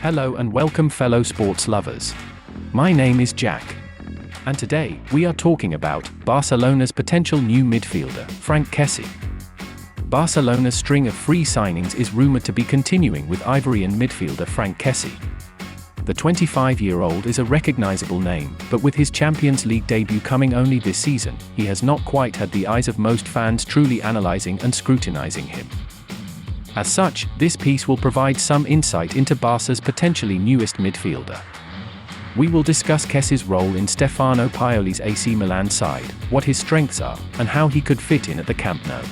Hello and welcome fellow sports lovers. My name is Jack. And today, we are talking about Barcelona's potential new midfielder, Franck Kessie. Barcelona's string of free signings is rumored to be continuing with Ivorian midfielder Franck Kessie. The 25-year-old is a recognizable name, but with his Champions League debut coming only this season, he has not quite had the eyes of most fans truly analyzing and scrutinizing him. As such, this piece will provide some insight into Barca's potentially newest midfielder. We will discuss Kessie's role in Stefano Pioli's AC Milan side, what his strengths are, and how he could fit in at the Camp Nou.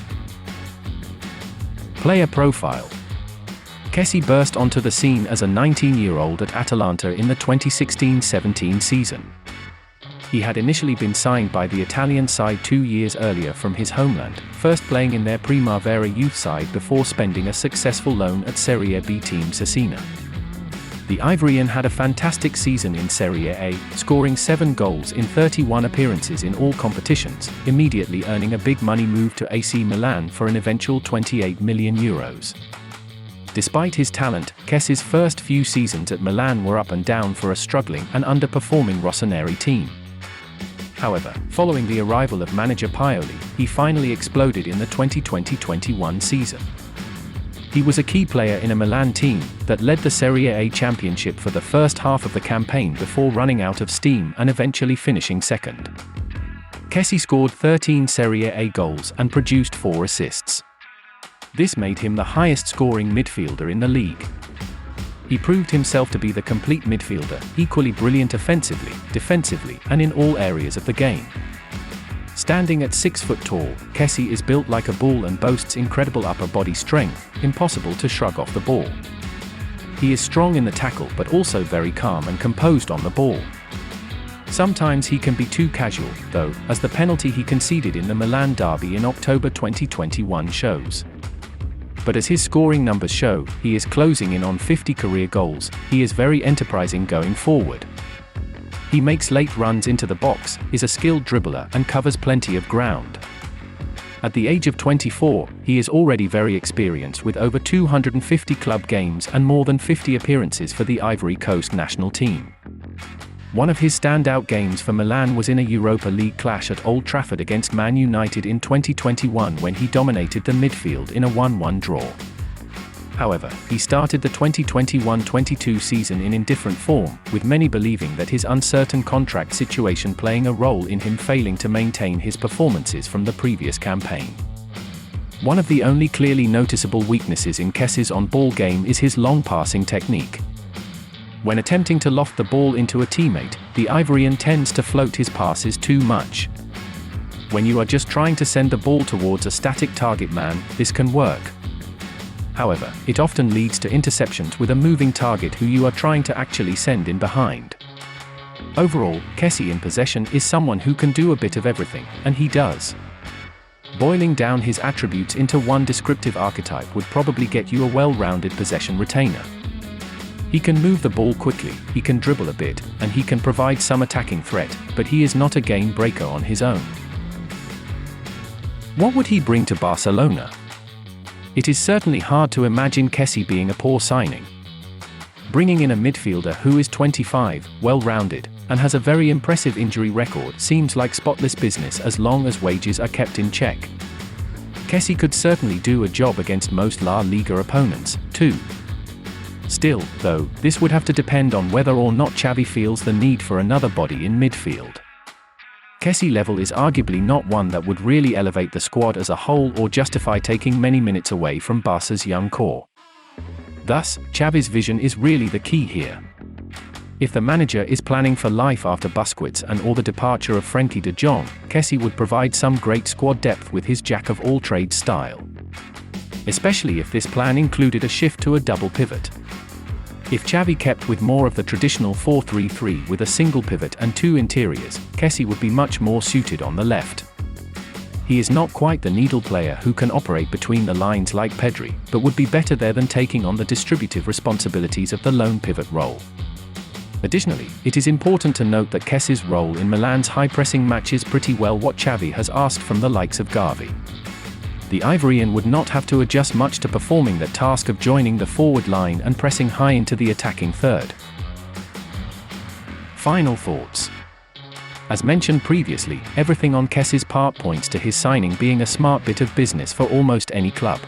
Player profile. Kessie burst onto the scene as a 19-year-old at Atalanta in the 2016-17 season. He had initially been signed by the Italian side 2 years earlier from his homeland, first playing in their Primavera youth side before spending a successful loan at Serie B team Cesena. The Ivorian had a fantastic season in Serie A, scoring 7 goals in 31 appearances in all competitions, immediately earning a big money move to AC Milan for an eventual €28 million. Despite his talent, Kessie's first few seasons at Milan were up and down for a struggling and underperforming Rossoneri team. However, following the arrival of manager Pioli, he finally exploded in the 2020-21 season. He was a key player in a Milan team that led the Serie A championship for the first half of the campaign before running out of steam and eventually finishing second. Kessie scored 13 Serie A goals and produced 4 assists. This made him the highest-scoring midfielder in the league. He proved himself to be the complete midfielder, equally brilliant offensively, defensively, and in all areas of the game. Standing at 6 foot tall, Kessie is built like a bull and boasts incredible upper body strength, impossible to shrug off the ball. He is strong in the tackle but also very calm and composed on the ball. Sometimes he can be too casual, though, as the penalty he conceded in the Milan derby in October 2021 shows. But as his scoring numbers show, he is closing in on 50 career goals. He is very enterprising going forward. He makes late runs into the box, is a skilled dribbler and covers plenty of ground. At the age of 24, he is already very experienced with over 250 club games and more than 50 appearances for the Ivory Coast national team. One of his standout games for Milan was in a Europa League clash at Old Trafford against Man United in 2021 when he dominated the midfield in a 1-1 draw. However, he started the 2021-22 season in indifferent form, with many believing that his uncertain contract situation playing a role in him failing to maintain his performances from the previous campaign. One of the only clearly noticeable weaknesses in Kessie's on-ball game is his long passing technique. When attempting to loft the ball into a teammate, the Ivorian tends to float his passes too much. When you are just trying to send the ball towards a static target man, this can work. However, it often leads to interceptions with a moving target who you are trying to actually send in behind. Overall, Kessie in possession is someone who can do a bit of everything, and he does. Boiling down his attributes into one descriptive archetype would probably get you a well-rounded possession retainer. He can move the ball quickly, he can dribble a bit, and he can provide some attacking threat, but he is not a game breaker on his own. What would he bring to Barcelona? It is certainly hard to imagine Kessie being a poor signing. Bringing in a midfielder who is 25, well-rounded, and has a very impressive injury record seems like spotless business as long as wages are kept in check. Kessie could certainly do a job against most La Liga opponents, too. Still, though, this would have to depend on whether or not Xavi feels the need for another body in midfield. Kessie level is arguably not one that would really elevate the squad as a whole or justify taking many minutes away from Barca's young core. Thus, Xavi's vision is really the key here. If the manager is planning for life after Busquets and or the departure of Frenkie de Jong, Kessie would provide some great squad depth with his jack-of-all-trades style. Especially if this plan included a shift to a double pivot. If Xavi kept with more of the traditional 4-3-3 with a single pivot and 2 interiors, Kessie would be much more suited on the left. He is not quite the needle player who can operate between the lines like Pedri, but would be better there than taking on the distributive responsibilities of the lone pivot role. Additionally, it is important to note that Kessie's role in Milan's high-pressing matches pretty well what Xavi has asked from the likes of Gavi. The Ivorian would not have to adjust much to performing the task of joining the forward line and pressing high into the attacking third. Final thoughts. As mentioned previously, everything on Kessie's part points to his signing being a smart bit of business for almost any club.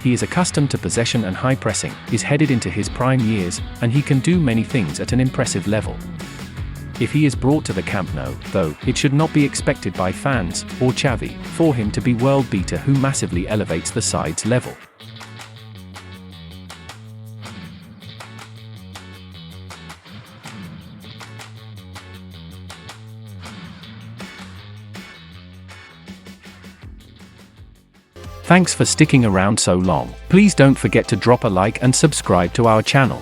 He is accustomed to possession and high pressing, is headed into his prime years, and he can do many things at an impressive level. If he is brought to the Camp Nou, though, it should not be expected by fans, or Xavi, for him to be world beater who massively elevates the side's level. Thanks for sticking around so long. Please don't forget to drop a like and subscribe to our channel.